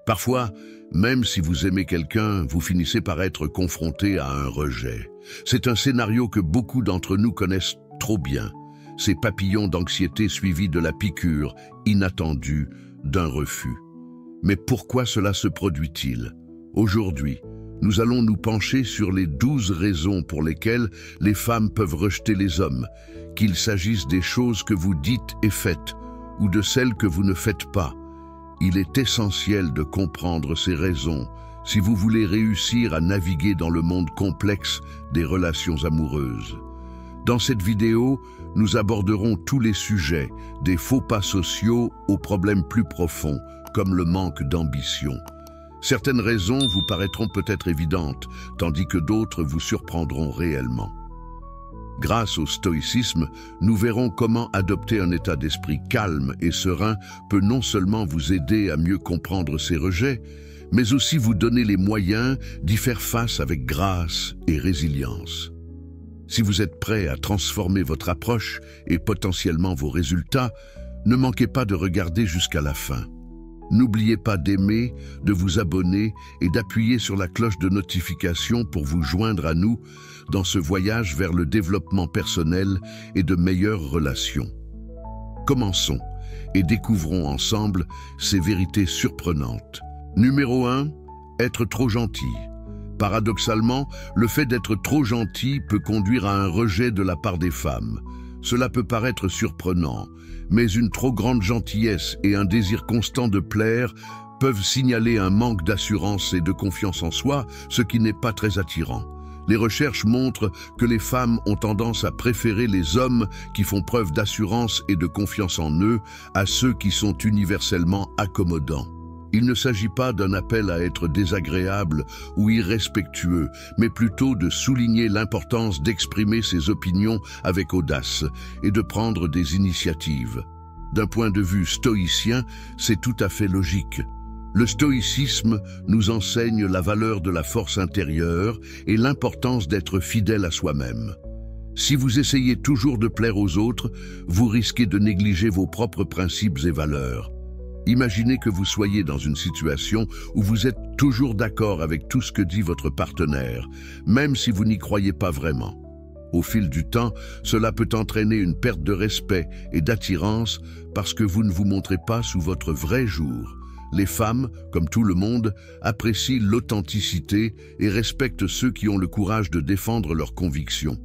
Parfois, même si vous aimez quelqu'un, vous finissez par être confronté à un rejet. C'est un scénario que beaucoup d'entre nous connaissent trop bien. Ces papillons d'anxiété suivis de la piqûre, inattendue, d'un refus. Mais pourquoi cela se produit-il? Aujourd'hui, nous allons nous pencher sur les 12 raisons pour lesquelles les femmes peuvent rejeter les hommes, qu'il s'agisse des choses que vous dites et faites, ou de celles que vous ne faites pas. Il est essentiel de comprendre ces raisons si vous voulez réussir à naviguer dans le monde complexe des relations amoureuses. Dans cette vidéo, nous aborderons tous les sujets, des faux pas sociaux aux problèmes plus profonds, comme le manque d'ambition. Certaines raisons vous paraîtront peut-être évidentes, tandis que d'autres vous surprendront réellement. Grâce au stoïcisme, nous verrons comment adopter un état d'esprit calme et serein peut non seulement vous aider à mieux comprendre ces rejets, mais aussi vous donner les moyens d'y faire face avec grâce et résilience. Si vous êtes prêt à transformer votre approche et potentiellement vos résultats, ne manquez pas de regarder jusqu'à la fin. N'oubliez pas d'aimer, de vous abonner et d'appuyer sur la cloche de notification pour vous joindre à nous dans ce voyage vers le développement personnel et de meilleures relations. Commençons et découvrons ensemble ces vérités surprenantes. Numéro 1, être trop gentil. Paradoxalement, le fait d'être trop gentil peut conduire à un rejet de la part des femmes. Cela peut paraître surprenant, mais une trop grande gentillesse et un désir constant de plaire peuvent signaler un manque d'assurance et de confiance en soi, ce qui n'est pas très attirant. Les recherches montrent que les femmes ont tendance à préférer les hommes qui font preuve d'assurance et de confiance en eux à ceux qui sont universellement accommodants. Il ne s'agit pas d'un appel à être désagréable ou irrespectueux, mais plutôt de souligner l'importance d'exprimer ses opinions avec audace et de prendre des initiatives. D'un point de vue stoïcien, c'est tout à fait logique. Le stoïcisme nous enseigne la valeur de la force intérieure et l'importance d'être fidèle à soi-même. Si vous essayez toujours de plaire aux autres, vous risquez de négliger vos propres principes et valeurs. Imaginez que vous soyez dans une situation où vous êtes toujours d'accord avec tout ce que dit votre partenaire, même si vous n'y croyez pas vraiment. Au fil du temps, cela peut entraîner une perte de respect et d'attirance parce que vous ne vous montrez pas sous votre vrai jour. Les femmes, comme tout le monde, apprécient l'authenticité et respectent ceux qui ont le courage de défendre leurs convictions.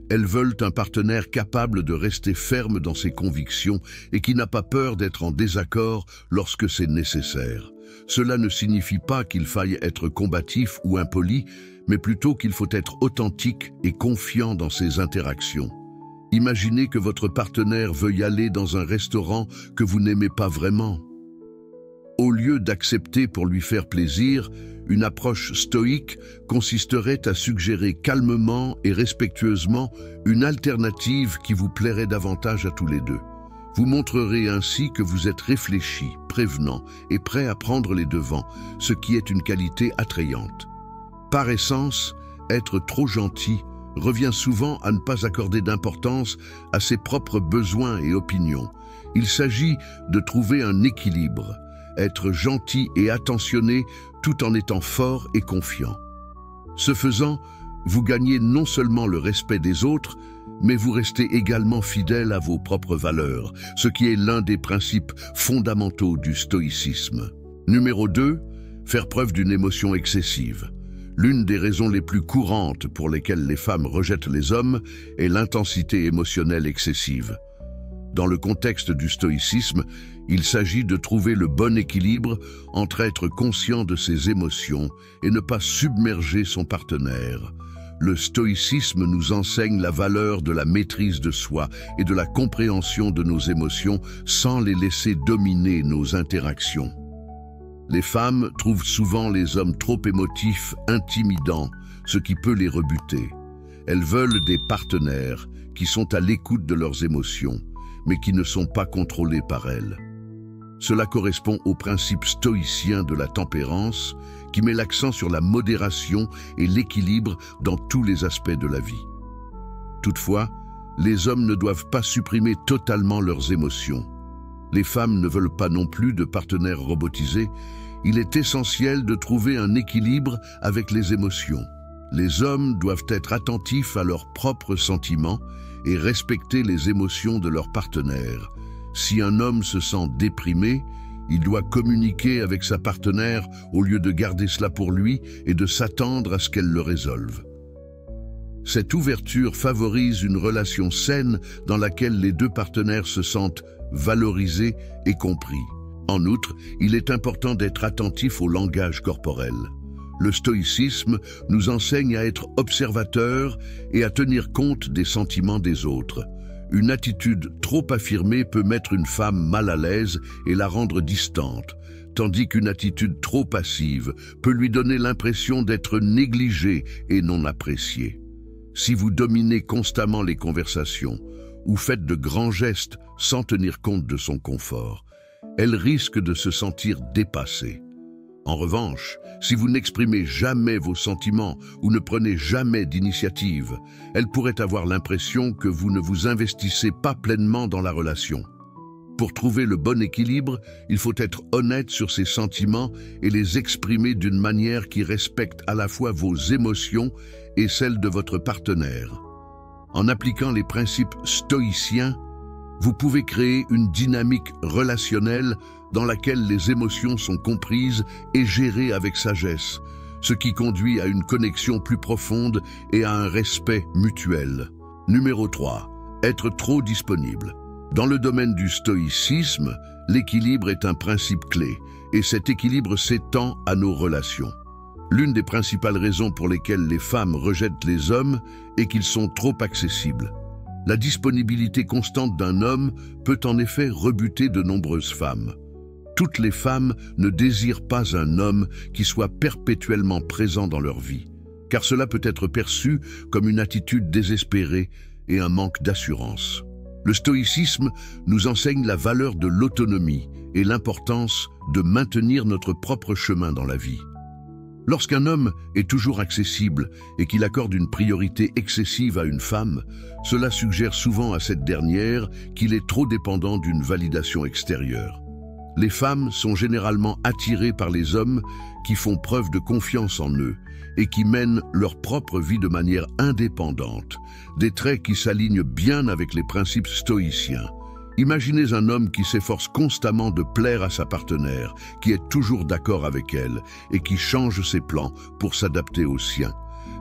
Elles veulent un partenaire capable de rester ferme dans ses convictions et qui n'a pas peur d'être en désaccord lorsque c'est nécessaire. Cela ne signifie pas qu'il faille être combatif ou impoli, mais plutôt qu'il faut être authentique et confiant dans ses interactions. Imaginez que votre partenaire veuille aller dans un restaurant que vous n'aimez pas vraiment. Au lieu d'accepter pour lui faire plaisir, une approche stoïque consisterait à suggérer calmement et respectueusement une alternative qui vous plairait davantage à tous les deux. Vous montrerez ainsi que vous êtes réfléchi, prévenant et prêt à prendre les devants, ce qui est une qualité attrayante. Par essence, être trop gentil revient souvent à ne pas accorder d'importance à ses propres besoins et opinions. Il s'agit de trouver un équilibre, être gentil et attentionné tout en étant fort et confiant. Ce faisant, vous gagnez non seulement le respect des autres, mais vous restez également fidèle à vos propres valeurs, ce qui est l'un des principes fondamentaux du stoïcisme. Numéro 2, faire preuve d'une émotion excessive. L'une des raisons les plus courantes pour lesquelles les femmes rejettent les hommes est l'intensité émotionnelle excessive. Dans le contexte du stoïcisme, il s'agit de trouver le bon équilibre entre être conscient de ses émotions et ne pas submerger son partenaire. Le stoïcisme nous enseigne la valeur de la maîtrise de soi et de la compréhension de nos émotions sans les laisser dominer nos interactions. Les femmes trouvent souvent les hommes trop émotifs, intimidants, ce qui peut les rebuter. Elles veulent des partenaires qui sont à l'écoute de leurs émotions, mais qui ne sont pas contrôlés par elles. Cela correspond au principe stoïcien de la tempérance, qui met l'accent sur la modération et l'équilibre dans tous les aspects de la vie. Toutefois, les hommes ne doivent pas supprimer totalement leurs émotions. Les femmes ne veulent pas non plus de partenaires robotisés, il est essentiel de trouver un équilibre avec les émotions. Les hommes doivent être attentifs à leurs propres sentiments et respecter les émotions de leur partenaire. Si un homme se sent déprimé, il doit communiquer avec sa partenaire au lieu de garder cela pour lui et de s'attendre à ce qu'elle le résolve. Cette ouverture favorise une relation saine dans laquelle les deux partenaires se sentent valorisés et compris. En outre, il est important d'être attentif au langage corporel. Le stoïcisme nous enseigne à être observateur et à tenir compte des sentiments des autres. Une attitude trop affirmée peut mettre une femme mal à l'aise et la rendre distante, tandis qu'une attitude trop passive peut lui donner l'impression d'être négligée et non appréciée. Si vous dominez constamment les conversations ou faites de grands gestes sans tenir compte de son confort, elle risque de se sentir dépassée. En revanche, si vous n'exprimez jamais vos sentiments ou ne prenez jamais d'initiative, elle pourrait avoir l'impression que vous ne vous investissez pas pleinement dans la relation. Pour trouver le bon équilibre, il faut être honnête sur ses sentiments et les exprimer d'une manière qui respecte à la fois vos émotions et celles de votre partenaire. En appliquant les principes stoïciens, vous pouvez créer une dynamique relationnelle dans laquelle les émotions sont comprises et gérées avec sagesse, ce qui conduit à une connexion plus profonde et à un respect mutuel. Numéro 3. Être trop disponible. Dans le domaine du stoïcisme, l'équilibre est un principe clé, et cet équilibre s'étend à nos relations. L'une des principales raisons pour lesquelles les femmes rejettent les hommes est qu'ils sont trop accessibles. La disponibilité constante d'un homme peut en effet rebuter de nombreuses femmes. Toutes les femmes ne désirent pas un homme qui soit perpétuellement présent dans leur vie, car cela peut être perçu comme une attitude désespérée et un manque d'assurance. Le stoïcisme nous enseigne la valeur de l'autonomie et l'importance de maintenir notre propre chemin dans la vie. Lorsqu'un homme est toujours accessible et qu'il accorde une priorité excessive à une femme, cela suggère souvent à cette dernière qu'il est trop dépendant d'une validation extérieure. Les femmes sont généralement attirées par les hommes qui font preuve de confiance en eux et qui mènent leur propre vie de manière indépendante, des traits qui s'alignent bien avec les principes stoïciens. Imaginez un homme qui s'efforce constamment de plaire à sa partenaire, qui est toujours d'accord avec elle et qui change ses plans pour s'adapter aux siens.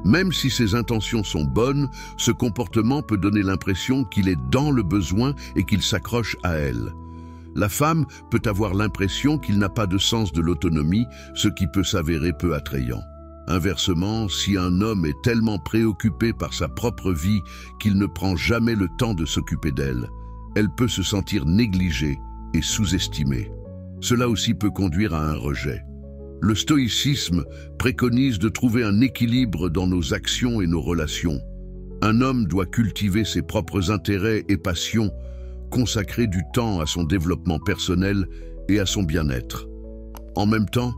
Même si ses intentions sont bonnes, ce comportement peut donner l'impression qu'il est dans le besoin et qu'il s'accroche à elle. La femme peut avoir l'impression qu'il n'a pas de sens de l'autonomie, ce qui peut s'avérer peu attrayant. Inversement, si un homme est tellement préoccupé par sa propre vie qu'il ne prend jamais le temps de s'occuper d'elle, elle peut se sentir négligée et sous-estimée. Cela aussi peut conduire à un rejet. Le stoïcisme préconise de trouver un équilibre dans nos actions et nos relations. Un homme doit cultiver ses propres intérêts et passions, consacrer du temps à son développement personnel et à son bien-être. En même temps,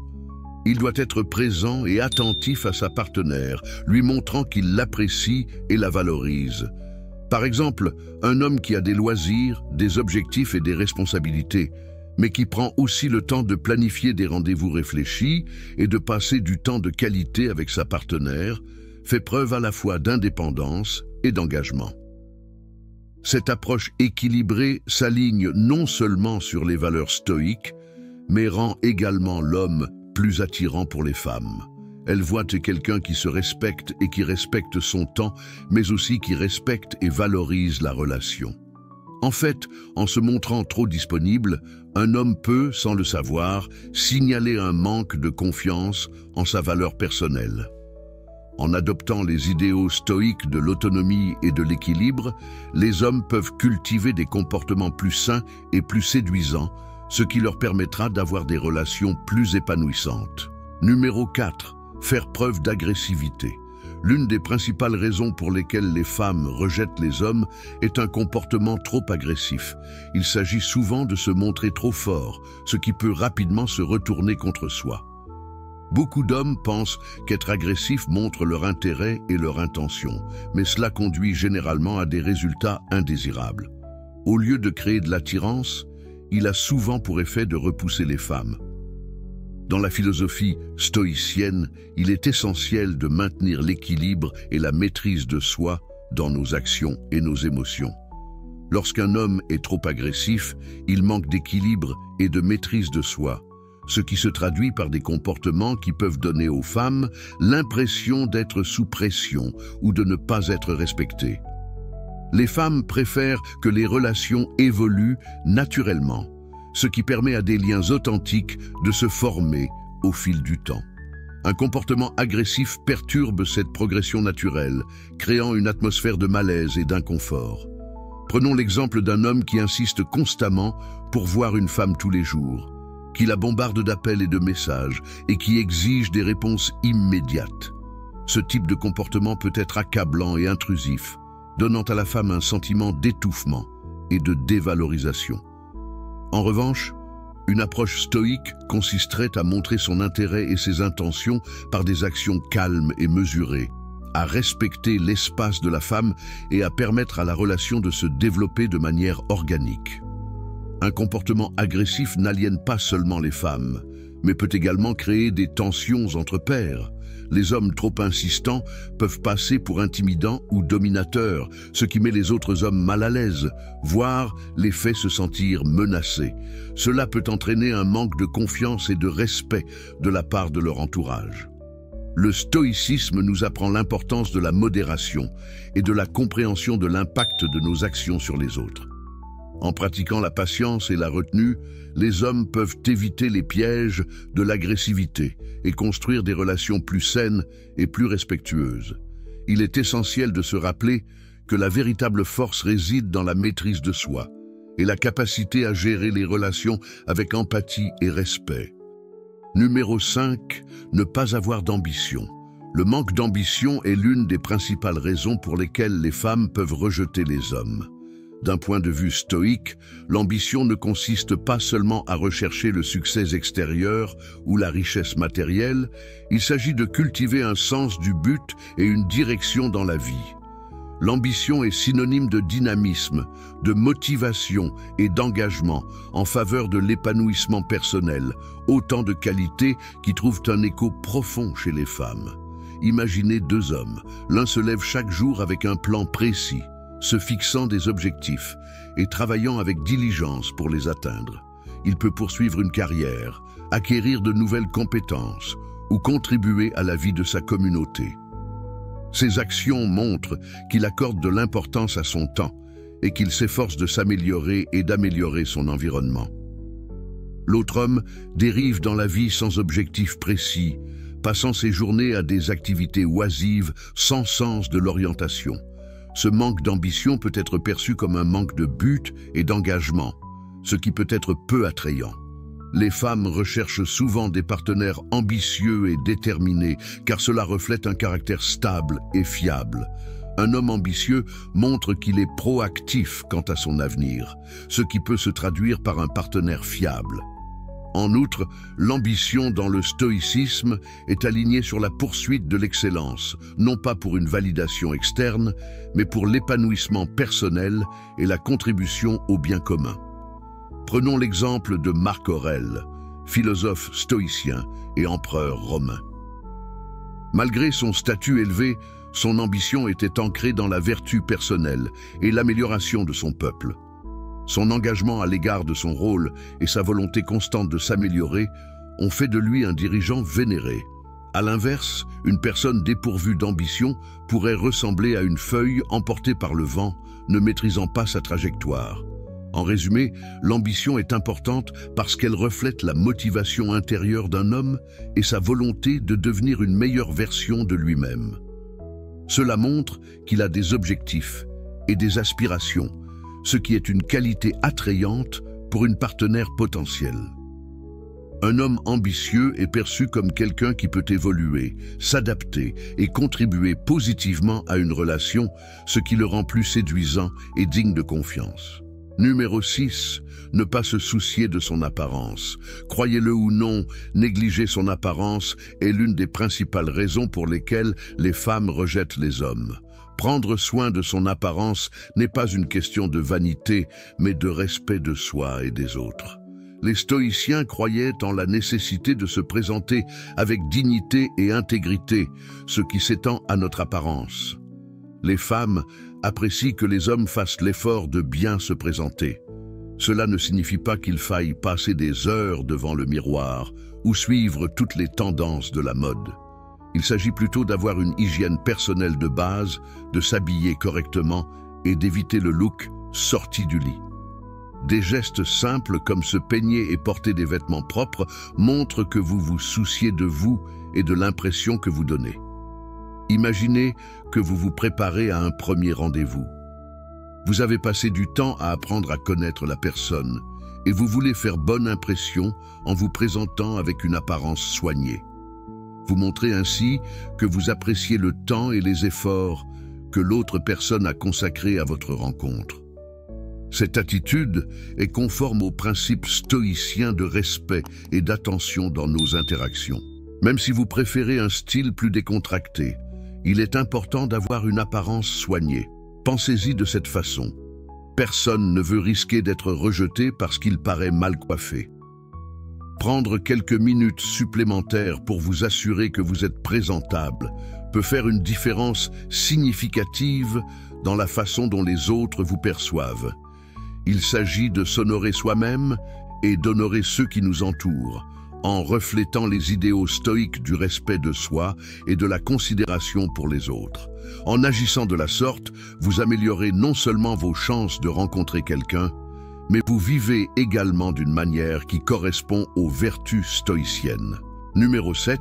il doit être présent et attentif à sa partenaire, lui montrant qu'il l'apprécie et la valorise. Par exemple, un homme qui a des loisirs, des objectifs et des responsabilités, mais qui prend aussi le temps de planifier des rendez-vous réfléchis et de passer du temps de qualité avec sa partenaire, fait preuve à la fois d'indépendance et d'engagement. Cette approche équilibrée s'aligne non seulement sur les valeurs stoïques, mais rend également l'homme plus attirant pour les femmes. Elle voit quelqu'un qui se respecte et qui respecte son temps, mais aussi qui respecte et valorise la relation. En fait, en se montrant trop disponible, un homme peut, sans le savoir, signaler un manque de confiance en sa valeur personnelle. En adoptant les idéaux stoïques de l'autonomie et de l'équilibre, les hommes peuvent cultiver des comportements plus sains et plus séduisants, ce qui leur permettra d'avoir des relations plus épanouissantes. Numéro 4. Faire preuve d'agressivité. L'une des principales raisons pour lesquelles les femmes rejettent les hommes est un comportement trop agressif. Il s'agit souvent de se montrer trop fort, ce qui peut rapidement se retourner contre soi. Beaucoup d'hommes pensent qu'être agressif montre leur intérêt et leur intention, mais cela conduit généralement à des résultats indésirables. Au lieu de créer de l'attirance, il a souvent pour effet de repousser les femmes. Dans la philosophie stoïcienne, il est essentiel de maintenir l'équilibre et la maîtrise de soi dans nos actions et nos émotions. Lorsqu'un homme est trop agressif, il manque d'équilibre et de maîtrise de soi, ce qui se traduit par des comportements qui peuvent donner aux femmes l'impression d'être sous pression ou de ne pas être respectées. Les femmes préfèrent que les relations évoluent naturellement, ce qui permet à des liens authentiques de se former au fil du temps. Un comportement agressif perturbe cette progression naturelle, créant une atmosphère de malaise et d'inconfort. Prenons l'exemple d'un homme qui insiste constamment pour voir une femme tous les jours, qui la bombarde d'appels et de messages et qui exige des réponses immédiates. Ce type de comportement peut être accablant et intrusif, donnant à la femme un sentiment d'étouffement et de dévalorisation. En revanche, une approche stoïque consisterait à montrer son intérêt et ses intentions par des actions calmes et mesurées, à respecter l'espace de la femme et à permettre à la relation de se développer de manière organique. Un comportement agressif n'aliène pas seulement les femmes, mais peut également créer des tensions entre pairs. Les hommes trop insistants peuvent passer pour intimidants ou dominateurs, ce qui met les autres hommes mal à l'aise, voire les fait se sentir menacés. Cela peut entraîner un manque de confiance et de respect de la part de leur entourage. Le stoïcisme nous apprend l'importance de la modération et de la compréhension de l'impact de nos actions sur les autres. En pratiquant la patience et la retenue, les hommes peuvent éviter les pièges de l'agressivité et construire des relations plus saines et plus respectueuses. Il est essentiel de se rappeler que la véritable force réside dans la maîtrise de soi et la capacité à gérer les relations avec empathie et respect. Numéro 5. Ne pas avoir d'ambition. Le manque d'ambition est l'une des principales raisons pour lesquelles les femmes peuvent rejeter les hommes. D'un point de vue stoïque, l'ambition ne consiste pas seulement à rechercher le succès extérieur ou la richesse matérielle, il s'agit de cultiver un sens du but et une direction dans la vie. L'ambition est synonyme de dynamisme, de motivation et d'engagement en faveur de l'épanouissement personnel, autant de qualités qui trouvent un écho profond chez les femmes. Imaginez deux hommes, l'un se lève chaque jour avec un plan précis, se fixant des objectifs et travaillant avec diligence pour les atteindre. Il peut poursuivre une carrière, acquérir de nouvelles compétences ou contribuer à la vie de sa communauté. Ses actions montrent qu'il accorde de l'importance à son temps et qu'il s'efforce de s'améliorer et d'améliorer son environnement. L'autre homme dérive dans la vie sans objectif précis, passant ses journées à des activités oisives sans sens de l'orientation. Ce manque d'ambition peut être perçu comme un manque de but et d'engagement, ce qui peut être peu attrayant. Les femmes recherchent souvent des partenaires ambitieux et déterminés, car cela reflète un caractère stable et fiable. Un homme ambitieux montre qu'il est proactif quant à son avenir, ce qui peut se traduire par un partenaire fiable. En outre, l'ambition dans le stoïcisme est alignée sur la poursuite de l'excellence, non pas pour une validation externe, mais pour l'épanouissement personnel et la contribution au bien commun. Prenons l'exemple de Marc Aurèle, philosophe stoïcien et empereur romain. Malgré son statut élevé, son ambition était ancrée dans la vertu personnelle et l'amélioration de son peuple. Son engagement à l'égard de son rôle et sa volonté constante de s'améliorer ont fait de lui un dirigeant vénéré. À l'inverse, une personne dépourvue d'ambition pourrait ressembler à une feuille emportée par le vent, ne maîtrisant pas sa trajectoire. En résumé, l'ambition est importante parce qu'elle reflète la motivation intérieure d'un homme et sa volonté de devenir une meilleure version de lui-même. Cela montre qu'il a des objectifs et des aspirations, ce qui est une qualité attrayante pour une partenaire potentielle. Un homme ambitieux est perçu comme quelqu'un qui peut évoluer, s'adapter et contribuer positivement à une relation, ce qui le rend plus séduisant et digne de confiance. Numéro 6. Ne pas se soucier de son apparence. Croyez-le ou non, négliger son apparence est l'une des principales raisons pour lesquelles les femmes rejettent les hommes. Prendre soin de son apparence n'est pas une question de vanité, mais de respect de soi et des autres. Les stoïciens croyaient en la nécessité de se présenter avec dignité et intégrité, ce qui s'étend à notre apparence. Les femmes apprécient que les hommes fassent l'effort de bien se présenter. Cela ne signifie pas qu'il faille passer des heures devant le miroir ou suivre toutes les tendances de la mode. Il s'agit plutôt d'avoir une hygiène personnelle de base, de s'habiller correctement et d'éviter le look sorti du lit. Des gestes simples comme se peigner et porter des vêtements propres montrent que vous vous souciez de vous et de l'impression que vous donnez. Imaginez que vous vous préparez à un premier rendez-vous. Vous avez passé du temps à apprendre à connaître la personne et vous voulez faire bonne impression en vous présentant avec une apparence soignée. Vous montrez ainsi que vous appréciez le temps et les efforts que l'autre personne a consacrés à votre rencontre. Cette attitude est conforme aux principes stoïciens de respect et d'attention dans nos interactions. Même si vous préférez un style plus décontracté, il est important d'avoir une apparence soignée. Pensez-y de cette façon. Personne ne veut risquer d'être rejeté parce qu'il paraît mal coiffé. Prendre quelques minutes supplémentaires pour vous assurer que vous êtes présentable peut faire une différence significative dans la façon dont les autres vous perçoivent. Il s'agit de s'honorer soi-même et d'honorer ceux qui nous entourent, en reflétant les idéaux stoïques du respect de soi et de la considération pour les autres. En agissant de la sorte, vous améliorez non seulement vos chances de rencontrer quelqu'un, mais vous vivez également d'une manière qui correspond aux vertus stoïciennes. Numéro 7.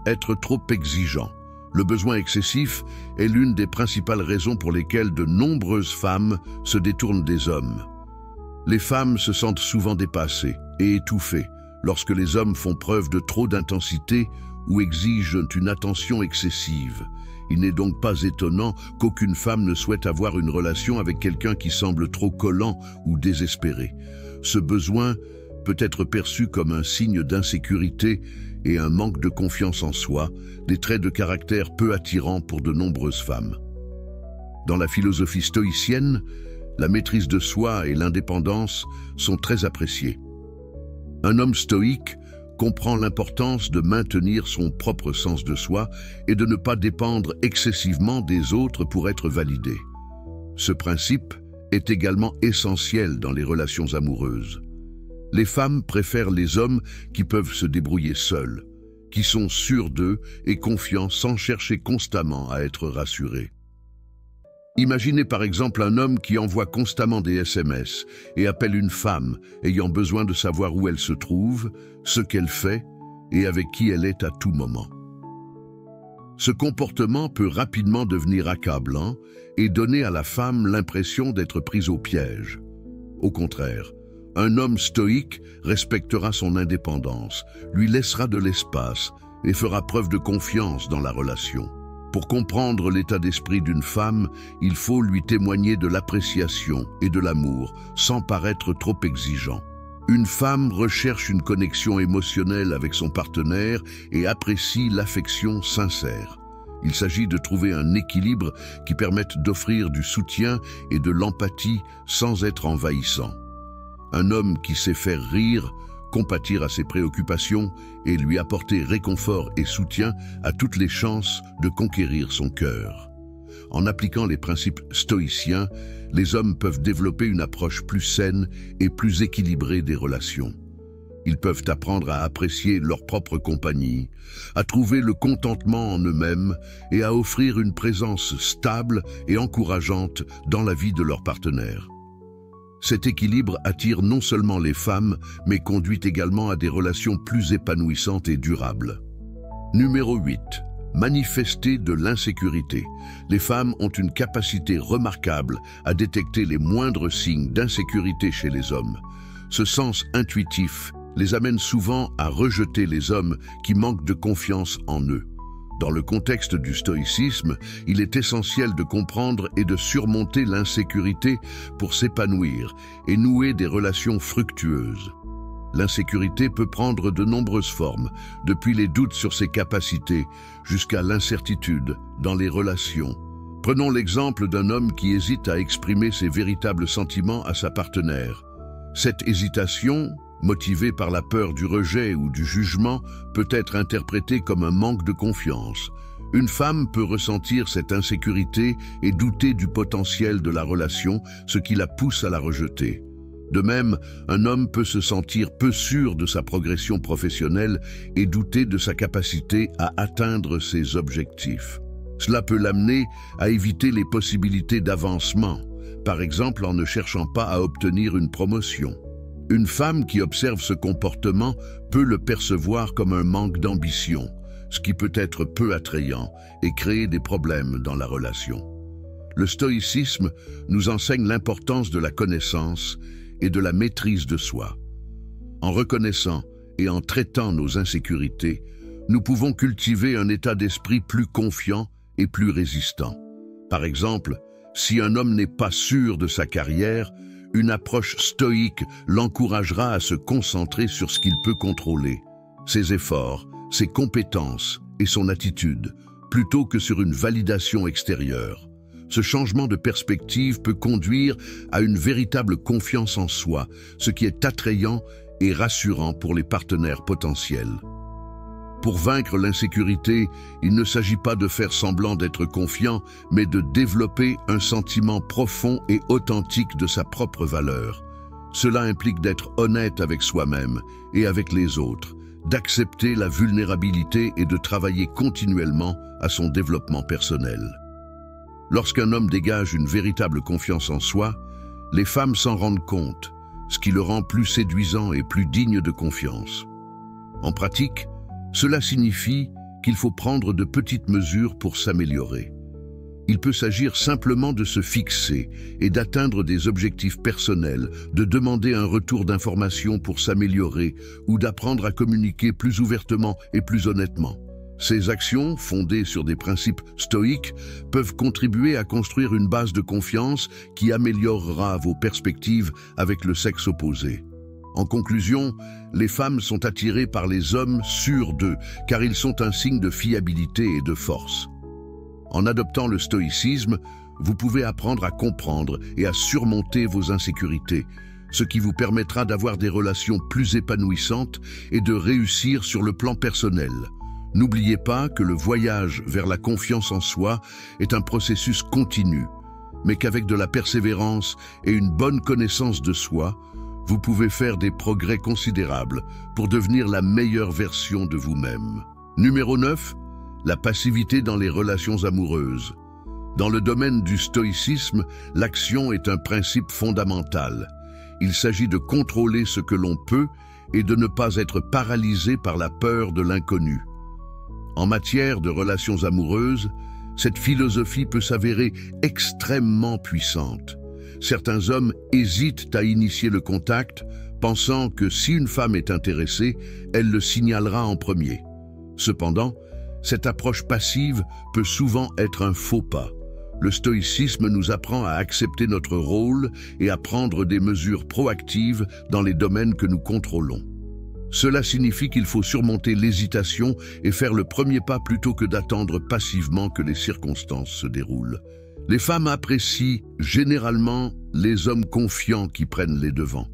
Être trop exigeant. Le besoin excessif est l'une des principales raisons pour lesquelles de nombreuses femmes se détournent des hommes. Les femmes se sentent souvent dépassées et étouffées lorsque les hommes font preuve de trop d'intensité ou exigent une attention excessive. Il n'est donc pas étonnant qu'aucune femme ne souhaite avoir une relation avec quelqu'un qui semble trop collant ou désespéré. Ce besoin peut être perçu comme un signe d'insécurité et un manque de confiance en soi, des traits de caractère peu attirants pour de nombreuses femmes. Dans la philosophie stoïcienne, la maîtrise de soi et l'indépendance sont très appréciées. Un homme stoïque comprend l'importance de maintenir son propre sens de soi et de ne pas dépendre excessivement des autres pour être validé. Ce principe est également essentiel dans les relations amoureuses. Les femmes préfèrent les hommes qui peuvent se débrouiller seuls, qui sont sûrs d'eux et confiants sans chercher constamment à être rassurés. Imaginez par exemple un homme qui envoie constamment des SMS et appelle une femme ayant besoin de savoir où elle se trouve, ce qu'elle fait et avec qui elle est à tout moment. Ce comportement peut rapidement devenir accablant et donner à la femme l'impression d'être prise au piège. Au contraire, un homme stoïque respectera son indépendance, lui laissera de l'espace et fera preuve de confiance dans la relation. Pour comprendre l'état d'esprit d'une femme, il faut lui témoigner de l'appréciation et de l'amour, sans paraître trop exigeant. Une femme recherche une connexion émotionnelle avec son partenaire et apprécie l'affection sincère. Il s'agit de trouver un équilibre qui permette d'offrir du soutien et de l'empathie sans être envahissant. Un homme qui sait faire rire, compatir à ses préoccupations et lui apporter réconfort et soutien a toutes les chances de conquérir son cœur. En appliquant les principes stoïciens, les hommes peuvent développer une approche plus saine et plus équilibrée des relations. Ils peuvent apprendre à apprécier leur propre compagnie, à trouver le contentement en eux-mêmes et à offrir une présence stable et encourageante dans la vie de leur partenaire. Cet équilibre attire non seulement les femmes, mais conduit également à des relations plus épanouissantes et durables. Numéro 8. Manifester de l'insécurité. Les femmes ont une capacité remarquable à détecter les moindres signes d'insécurité chez les hommes. Ce sens intuitif les amène souvent à rejeter les hommes qui manquent de confiance en eux. Dans le contexte du stoïcisme, il est essentiel de comprendre et de surmonter l'insécurité pour s'épanouir et nouer des relations fructueuses. L'insécurité peut prendre de nombreuses formes, depuis les doutes sur ses capacités jusqu'à l'incertitude dans les relations. Prenons l'exemple d'un homme qui hésite à exprimer ses véritables sentiments à sa partenaire. Cette hésitation motivé par la peur du rejet ou du jugement, peut être interprété comme un manque de confiance. Une femme peut ressentir cette insécurité et douter du potentiel de la relation, ce qui la pousse à la rejeter. De même, un homme peut se sentir peu sûr de sa progression professionnelle et douter de sa capacité à atteindre ses objectifs. Cela peut l'amener à éviter les possibilités d'avancement, par exemple en ne cherchant pas à obtenir une promotion. Une femme qui observe ce comportement peut le percevoir comme un manque d'ambition, ce qui peut être peu attrayant et créer des problèmes dans la relation. Le stoïcisme nous enseigne l'importance de la connaissance et de la maîtrise de soi. En reconnaissant et en traitant nos insécurités, nous pouvons cultiver un état d'esprit plus confiant et plus résistant. Par exemple, si un homme n'est pas sûr de sa carrière, une approche stoïque l'encouragera à se concentrer sur ce qu'il peut contrôler, ses efforts, ses compétences et son attitude, plutôt que sur une validation extérieure. Ce changement de perspective peut conduire à une véritable confiance en soi, ce qui est attrayant et rassurant pour les partenaires potentiels. Pour vaincre l'insécurité, il ne s'agit pas de faire semblant d'être confiant, mais de développer un sentiment profond et authentique de sa propre valeur. Cela implique d'être honnête avec soi-même et avec les autres, d'accepter la vulnérabilité et de travailler continuellement à son développement personnel. Lorsqu'un homme dégage une véritable confiance en soi, les femmes s'en rendent compte, ce qui le rend plus séduisant et plus digne de confiance. En pratique, cela signifie qu'il faut prendre de petites mesures pour s'améliorer. Il peut s'agir simplement de se fixer et d'atteindre des objectifs personnels, de demander un retour d'information pour s'améliorer ou d'apprendre à communiquer plus ouvertement et plus honnêtement. Ces actions, fondées sur des principes stoïques, peuvent contribuer à construire une base de confiance qui améliorera vos perspectives avec le sexe opposé. En conclusion, les femmes sont attirées par les hommes sûrs d'eux, car ils sont un signe de fiabilité et de force. En adoptant le stoïcisme, vous pouvez apprendre à comprendre et à surmonter vos insécurités, ce qui vous permettra d'avoir des relations plus épanouissantes et de réussir sur le plan personnel. N'oubliez pas que le voyage vers la confiance en soi est un processus continu, mais qu'avec de la persévérance et une bonne connaissance de soi, vous pouvez faire des progrès considérables pour devenir la meilleure version de vous-même. Numéro 9. La passivité dans les relations amoureuses. Dans le domaine du stoïcisme, l'action est un principe fondamental. Il s'agit de contrôler ce que l'on peut et de ne pas être paralysé par la peur de l'inconnu. En matière de relations amoureuses, cette philosophie peut s'avérer extrêmement puissante. Certains hommes hésitent à initier le contact, pensant que si une femme est intéressée, elle le signalera en premier. Cependant, cette approche passive peut souvent être un faux pas. Le stoïcisme nous apprend à accepter notre rôle et à prendre des mesures proactives dans les domaines que nous contrôlons. Cela signifie qu'il faut surmonter l'hésitation et faire le premier pas plutôt que d'attendre passivement que les circonstances se déroulent. Les femmes apprécient généralement les hommes confiants qui prennent les devants.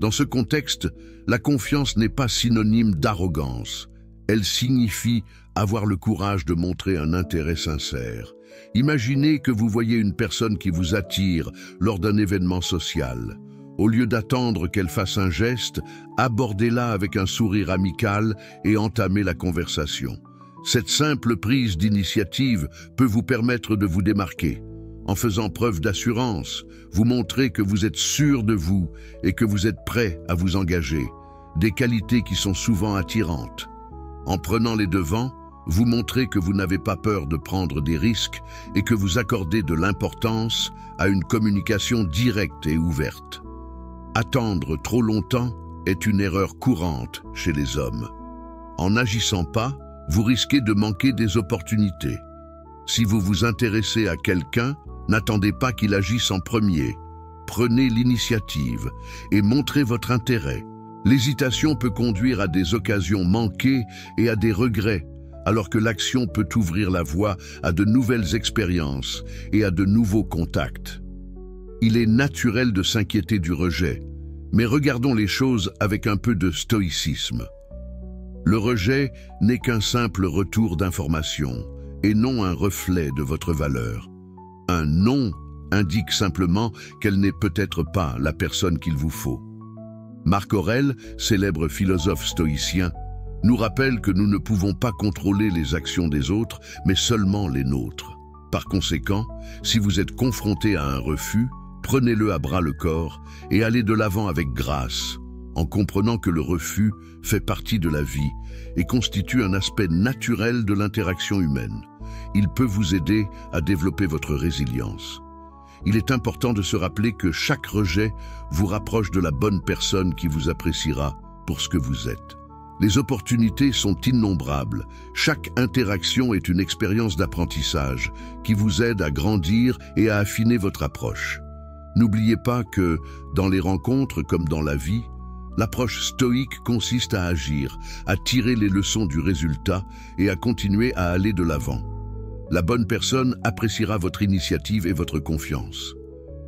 Dans ce contexte, la confiance n'est pas synonyme d'arrogance. Elle signifie avoir le courage de montrer un intérêt sincère. Imaginez que vous voyez une personne qui vous attire lors d'un événement social. Au lieu d'attendre qu'elle fasse un geste, abordez-la avec un sourire amical et entamez la conversation. Cette simple prise d'initiative peut vous permettre de vous démarquer. En faisant preuve d'assurance, vous montrez que vous êtes sûr de vous et que vous êtes prêt à vous engager, des qualités qui sont souvent attirantes. En prenant les devants, vous montrez que vous n'avez pas peur de prendre des risques et que vous accordez de l'importance à une communication directe et ouverte. Attendre trop longtemps est une erreur courante chez les hommes. En n'agissant pas, vous risquez de manquer des opportunités. Si vous vous intéressez à quelqu'un, n'attendez pas qu'il agisse en premier. Prenez l'initiative et montrez votre intérêt. L'hésitation peut conduire à des occasions manquées et à des regrets, alors que l'action peut ouvrir la voie à de nouvelles expériences et à de nouveaux contacts. Il est naturel de s'inquiéter du rejet, Mais regardons les choses avec un peu de stoïcisme. Le rejet n'est qu'un simple retour d'information et non un reflet de votre valeur. Un non indique simplement qu'elle n'est peut-être pas la personne qu'il vous faut. Marc Aurèle, célèbre philosophe stoïcien, nous rappelle que nous ne pouvons pas contrôler les actions des autres, mais seulement les nôtres. Par conséquent, si vous êtes confronté à un refus, prenez-le à bras-le-corps et allez de l'avant avec grâce, en comprenant que le refus fait partie de la vie et constitue un aspect naturel de l'interaction humaine. Il peut vous aider à développer votre résilience. Il est important de se rappeler que chaque rejet vous rapproche de la bonne personne qui vous appréciera pour ce que vous êtes. Les opportunités sont innombrables. Chaque interaction est une expérience d'apprentissage qui vous aide à grandir et à affiner votre approche. N'oubliez pas que, dans les rencontres comme dans la vie, l'approche stoïque consiste à agir, à tirer les leçons du résultat et à continuer à aller de l'avant. La bonne personne appréciera votre initiative et votre confiance.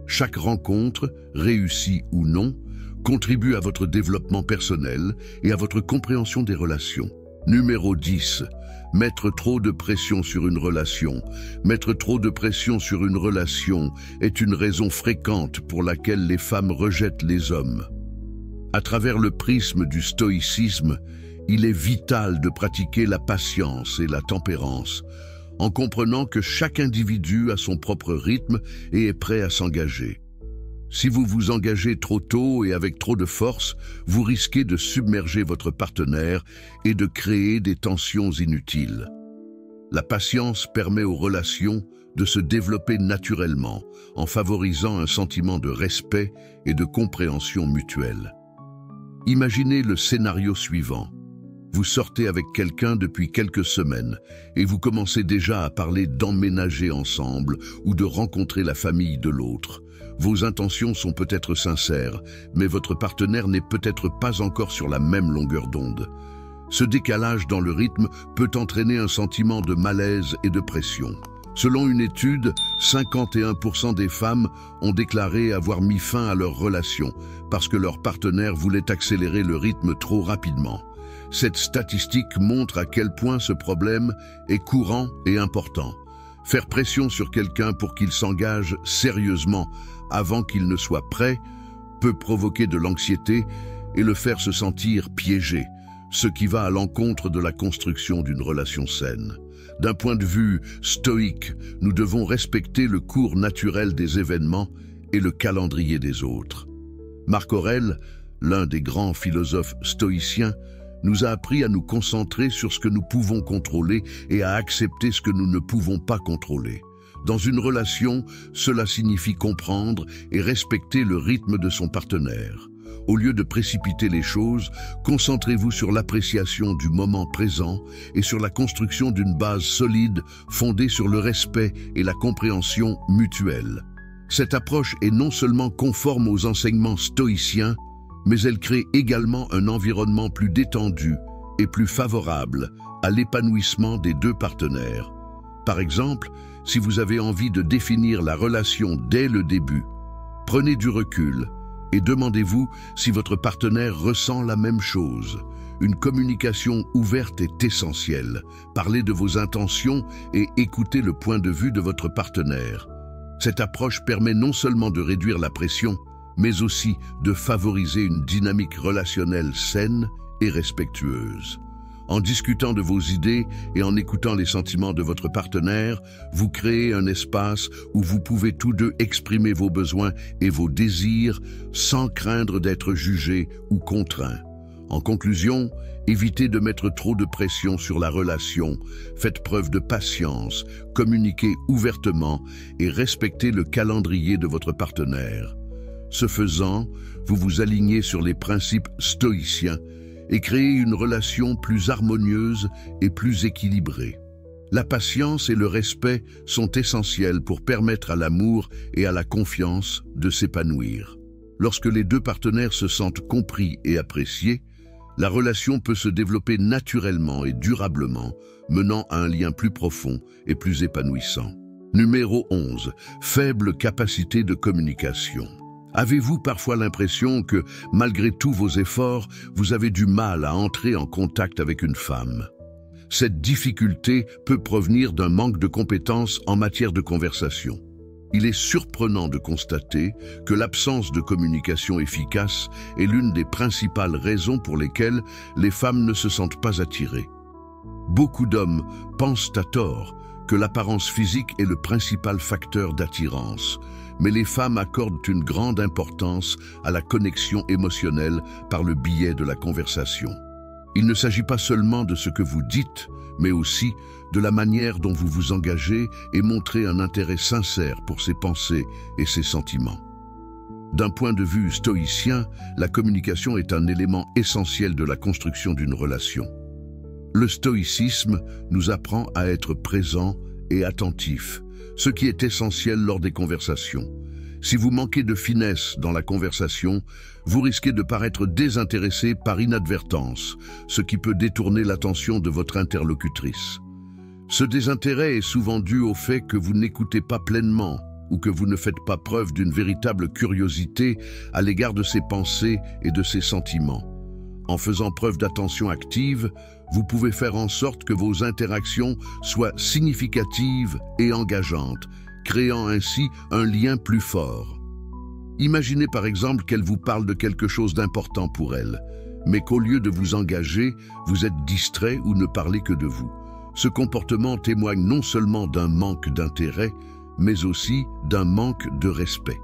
Chaque rencontre, réussie ou non, contribue à votre développement personnel et à votre compréhension des relations. Numéro 10. Mettre trop de pression sur une relation. Mettre trop de pression sur une relation est une raison fréquente pour laquelle les femmes rejettent les hommes. À travers le prisme du stoïcisme, il est vital de pratiquer la patience et la tempérance, en comprenant que chaque individu a son propre rythme et est prêt à s'engager. Si vous vous engagez trop tôt et avec trop de force, vous risquez de submerger votre partenaire et de créer des tensions inutiles. La patience permet aux relations de se développer naturellement, en favorisant un sentiment de respect et de compréhension mutuelle. Imaginez le scénario suivant. Vous sortez avec quelqu'un depuis quelques semaines et vous commencez déjà à parler d'emménager ensemble ou de rencontrer la famille de l'autre. Vos intentions sont peut-être sincères, mais votre partenaire n'est peut-être pas encore sur la même longueur d'onde. Ce décalage dans le rythme peut entraîner un sentiment de malaise et de pression. Selon une étude, 51% des femmes ont déclaré avoir mis fin à leur relation parce que leur partenaire voulait accélérer le rythme trop rapidement. Cette statistique montre à quel point ce problème est courant et important. Faire pression sur quelqu'un pour qu'il s'engage sérieusement avant qu'il ne soit prêt peut provoquer de l'anxiété et le faire se sentir piégé, ce qui va à l'encontre de la construction d'une relation saine. D'un point de vue stoïque, nous devons respecter le cours naturel des événements et le calendrier des autres. Marc Aurèle, l'un des grands philosophes stoïciens, nous a appris à nous concentrer sur ce que nous pouvons contrôler et à accepter ce que nous ne pouvons pas contrôler. Dans une relation, cela signifie comprendre et respecter le rythme de son partenaire. Au lieu de précipiter les choses, concentrez-vous sur l'appréciation du moment présent et sur la construction d'une base solide fondée sur le respect et la compréhension mutuelle. Cette approche est non seulement conforme aux enseignements stoïciens, mais elle crée également un environnement plus détendu et plus favorable à l'épanouissement des deux partenaires. Par exemple, si vous avez envie de définir la relation dès le début, prenez du recul et demandez-vous si votre partenaire ressent la même chose. Une communication ouverte est essentielle. Parlez de vos intentions et écoutez le point de vue de votre partenaire. Cette approche permet non seulement de réduire la pression, mais aussi de favoriser une dynamique relationnelle saine et respectueuse. En discutant de vos idées et en écoutant les sentiments de votre partenaire, vous créez un espace où vous pouvez tous deux exprimer vos besoins et vos désirs sans craindre d'être jugés ou contraints. En conclusion, évitez de mettre trop de pression sur la relation, faites preuve de patience, communiquez ouvertement et respectez le calendrier de votre partenaire. Ce faisant, vous vous alignez sur les principes stoïciens et créez une relation plus harmonieuse et plus équilibrée. La patience et le respect sont essentiels pour permettre à l'amour et à la confiance de s'épanouir. Lorsque les deux partenaires se sentent compris et appréciés, la relation peut se développer naturellement et durablement, menant à un lien plus profond et plus épanouissant. Numéro 11. Faible capacité de communication. Avez-vous parfois l'impression que, malgré tous vos efforts, vous avez du mal à entrer en contact avec une femme? Cette difficulté peut provenir d'un manque de compétences en matière de conversation. Il est surprenant de constater que l'absence de communication efficace est l'une des principales raisons pour lesquelles les femmes ne se sentent pas attirées. Beaucoup d'hommes pensent à tort que l'apparence physique est le principal facteur d'attirance, mais les femmes accordent une grande importance à la connexion émotionnelle par le biais de la conversation. Il ne s'agit pas seulement de ce que vous dites, mais aussi de la manière dont vous vous engagez et montrez un intérêt sincère pour ses pensées et ses sentiments. D'un point de vue stoïcien, la communication est un élément essentiel de la construction d'une relation. Le stoïcisme nous apprend à être présent et attentif, ce qui est essentiel lors des conversations. Si vous manquez de finesse dans la conversation, vous risquez de paraître désintéressé par inadvertance, ce qui peut détourner l'attention de votre interlocutrice. Ce désintérêt est souvent dû au fait que vous n'écoutez pas pleinement ou que vous ne faites pas preuve d'une véritable curiosité à l'égard de ses pensées et de ses sentiments. En faisant preuve d'attention active, vous pouvez faire en sorte que vos interactions soient significatives et engageantes, créant ainsi un lien plus fort. Imaginez par exemple qu'elle vous parle de quelque chose d'important pour elle, mais qu'au lieu de vous engager, vous êtes distrait ou ne parlez que de vous. Ce comportement témoigne non seulement d'un manque d'intérêt, mais aussi d'un manque de respect.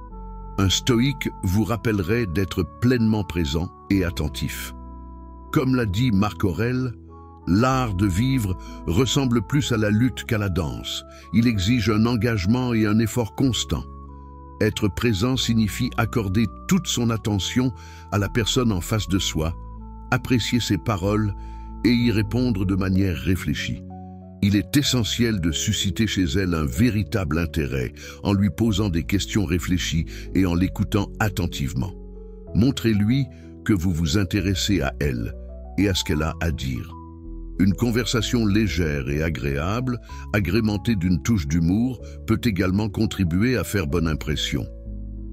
Un stoïque vous rappellerait d'être pleinement présent et attentif. Comme l'a dit Marc Aurèle, l'art de vivre ressemble plus à la lutte qu'à la danse. Il exige un engagement et un effort constant. Être présent signifie accorder toute son attention à la personne en face de soi, apprécier ses paroles et y répondre de manière réfléchie. Il est essentiel de susciter chez elle un véritable intérêt en lui posant des questions réfléchies et en l'écoutant attentivement. Montrez-lui que vous vous intéressez à elle et à ce qu'elle a à dire. Une conversation légère et agréable, agrémentée d'une touche d'humour, peut également contribuer à faire bonne impression.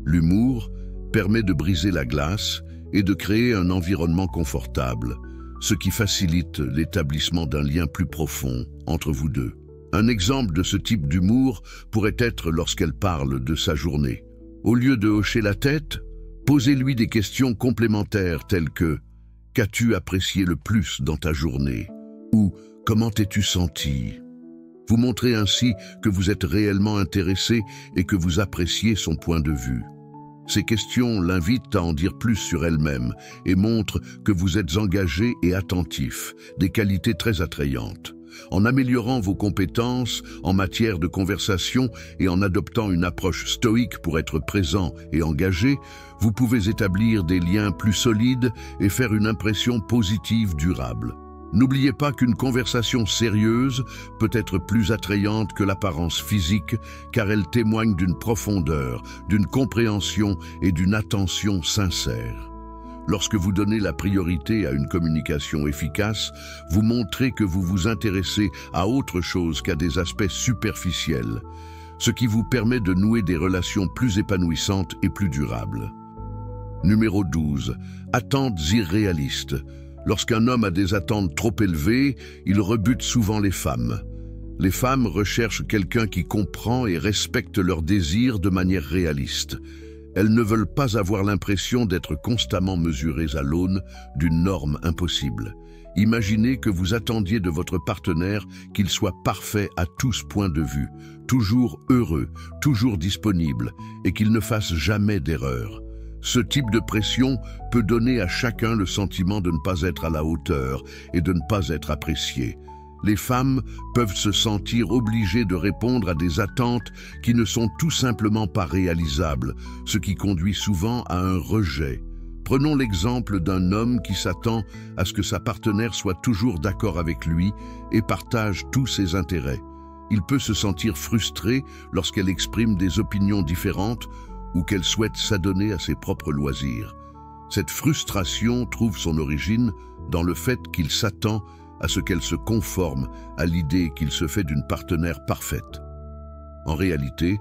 L'humour permet de briser la glace et de créer un environnement confortable, ce qui facilite l'établissement d'un lien plus profond entre vous deux. Un exemple de ce type d'humour pourrait être lorsqu'elle parle de sa journée. Au lieu de hocher la tête, posez-lui des questions complémentaires telles que « Qu'as-tu apprécié le plus dans ta journée ?» ou « Comment t'es-tu senti ?» Vous montrez ainsi que vous êtes réellement intéressé et que vous appréciez son point de vue. Ces questions l'invitent à en dire plus sur elle-même et montrent que vous êtes engagé et attentif, des qualités très attrayantes. En améliorant vos compétences en matière de conversation et en adoptant une approche stoïque pour être présent et engagé, vous pouvez établir des liens plus solides et faire une impression positive durable. N'oubliez pas qu'une conversation sérieuse peut être plus attrayante que l'apparence physique, car elle témoigne d'une profondeur, d'une compréhension et d'une attention sincère. Lorsque vous donnez la priorité à une communication efficace, vous montrez que vous vous intéressez à autre chose qu'à des aspects superficiels, ce qui vous permet de nouer des relations plus épanouissantes et plus durables. Numéro 12. Attentes irréalistes. Lorsqu'un homme a des attentes trop élevées, il rebute souvent les femmes. Les femmes recherchent quelqu'un qui comprend et respecte leurs désirs de manière réaliste. Elles ne veulent pas avoir l'impression d'être constamment mesurées à l'aune d'une norme impossible. Imaginez que vous attendiez de votre partenaire qu'il soit parfait à tous points de vue, toujours heureux, toujours disponible, et qu'il ne fasse jamais d'erreur. Ce type de pression peut donner à chacun le sentiment de ne pas être à la hauteur et de ne pas être apprécié. Les femmes peuvent se sentir obligées de répondre à des attentes qui ne sont tout simplement pas réalisables, ce qui conduit souvent à un rejet. Prenons l'exemple d'un homme qui s'attend à ce que sa partenaire soit toujours d'accord avec lui et partage tous ses intérêts. Il peut se sentir frustré lorsqu'elle exprime des opinions différentes ou qu'elle souhaite s'adonner à ses propres loisirs. Cette frustration trouve son origine dans le fait qu'il s'attend à ce qu'elle se conforme à l'idée qu'il se fait d'une partenaire parfaite. En réalité,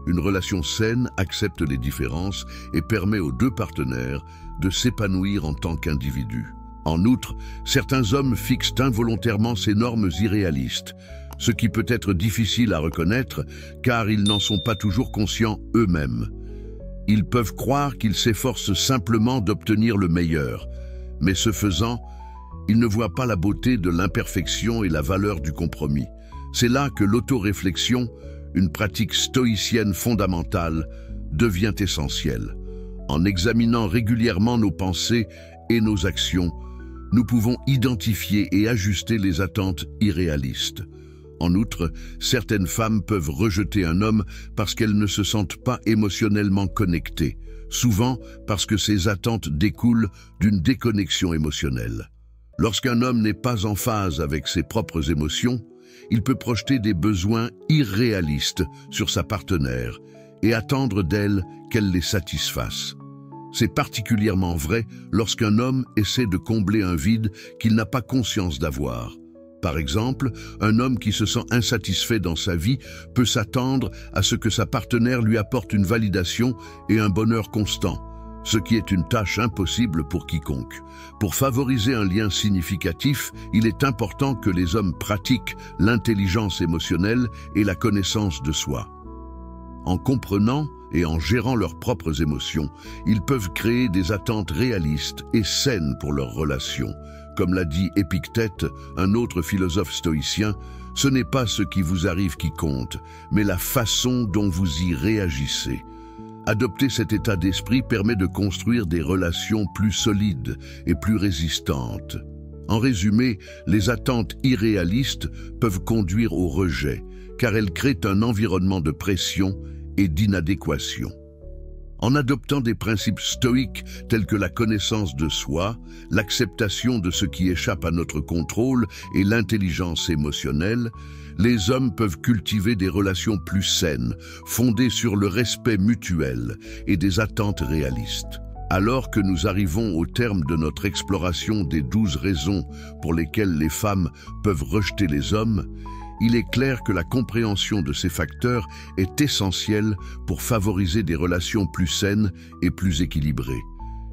Une relation saine accepte les différences et permet aux deux partenaires de s'épanouir en tant qu'individus. En outre, certains hommes fixent involontairement ces normes irréalistes, ce qui peut être difficile à reconnaître car ils n'en sont pas toujours conscients eux-mêmes. Ils peuvent croire qu'ils s'efforcent simplement d'obtenir le meilleur, mais ce faisant, ils ne voient pas la beauté de l'imperfection et la valeur du compromis. C'est là que l'autoréflexion, une pratique stoïcienne fondamentale, devient essentielle. En examinant régulièrement nos pensées et nos actions, nous pouvons identifier et ajuster les attentes irréalistes. En outre, certaines femmes peuvent rejeter un homme parce qu'elles ne se sentent pas émotionnellement connectées, souvent parce que ces attentes découlent d'une déconnexion émotionnelle. Lorsqu'un homme n'est pas en phase avec ses propres émotions, il peut projeter des besoins irréalistes sur sa partenaire et attendre d'elle qu'elle les satisfasse. C'est particulièrement vrai lorsqu'un homme essaie de combler un vide qu'il n'a pas conscience d'avoir. Par exemple, un homme qui se sent insatisfait dans sa vie peut s'attendre à ce que sa partenaire lui apporte une validation et un bonheur constant, ce qui est une tâche impossible pour quiconque. Pour favoriser un lien significatif, il est important que les hommes pratiquent l'intelligence émotionnelle et la connaissance de soi. En comprenant et en gérant leurs propres émotions, ils peuvent créer des attentes réalistes et saines pour leurs relations. Comme l'a dit Épictète, un autre philosophe stoïcien, ce n'est pas ce qui vous arrive qui compte, mais la façon dont vous y réagissez. Adopter cet état d'esprit permet de construire des relations plus solides et plus résistantes. En résumé, les attentes irréalistes peuvent conduire au rejet, car elles créent un environnement de pression et d'inadéquation. En adoptant des principes stoïques tels que la connaissance de soi, l'acceptation de ce qui échappe à notre contrôle et l'intelligence émotionnelle, les hommes peuvent cultiver des relations plus saines, fondées sur le respect mutuel et des attentes réalistes. Alors que nous arrivons au terme de notre exploration des 12 raisons pour lesquelles les femmes peuvent rejeter les hommes, il est clair que la compréhension de ces facteurs est essentielle pour favoriser des relations plus saines et plus équilibrées.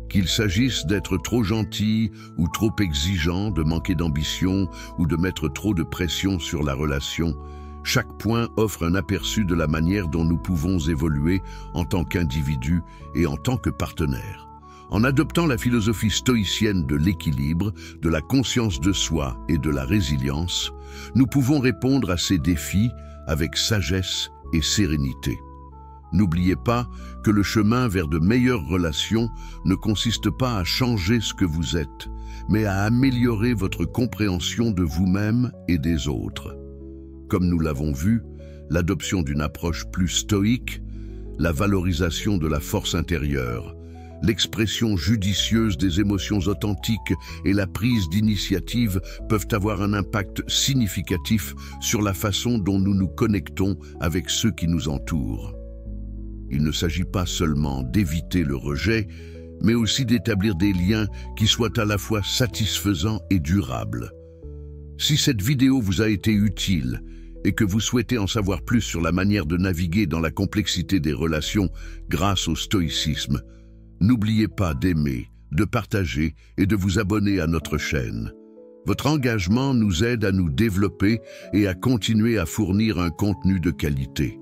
Qu'il s'agisse d'être trop gentil ou trop exigeant, de manquer d'ambition ou de mettre trop de pression sur la relation, chaque point offre un aperçu de la manière dont nous pouvons évoluer en tant qu'individus et en tant que partenaires. En adoptant la philosophie stoïcienne de l'équilibre, de la conscience de soi et de la résilience, nous pouvons répondre à ces défis avec sagesse et sérénité. N'oubliez pas que le chemin vers de meilleures relations ne consiste pas à changer ce que vous êtes, mais à améliorer votre compréhension de vous-même et des autres. Comme nous l'avons vu, l'adoption d'une approche plus stoïque, la valorisation de la force intérieure, l'expression judicieuse des émotions authentiques et la prise d'initiative peuvent avoir un impact significatif sur la façon dont nous nous connectons avec ceux qui nous entourent. Il ne s'agit pas seulement d'éviter le rejet, mais aussi d'établir des liens qui soient à la fois satisfaisants et durables. Si cette vidéo vous a été utile et que vous souhaitez en savoir plus sur la manière de naviguer dans la complexité des relations grâce au stoïcisme, n'oubliez pas d'aimer, de partager et de vous abonner à notre chaîne. Votre engagement nous aide à nous développer et à continuer à fournir un contenu de qualité.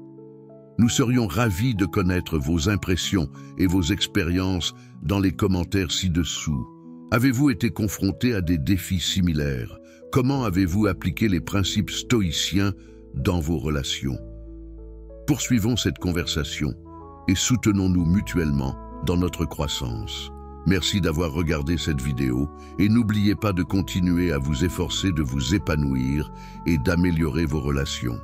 Nous serions ravis de connaître vos impressions et vos expériences dans les commentaires ci-dessous. Avez-vous été confronté à des défis similaires? Comment avez-vous appliqué les principes stoïciens dans vos relations? Poursuivons cette conversation et soutenons-nous mutuellement dans notre croissance. Merci d'avoir regardé cette vidéo et n'oubliez pas de continuer à vous efforcer de vous épanouir et d'améliorer vos relations.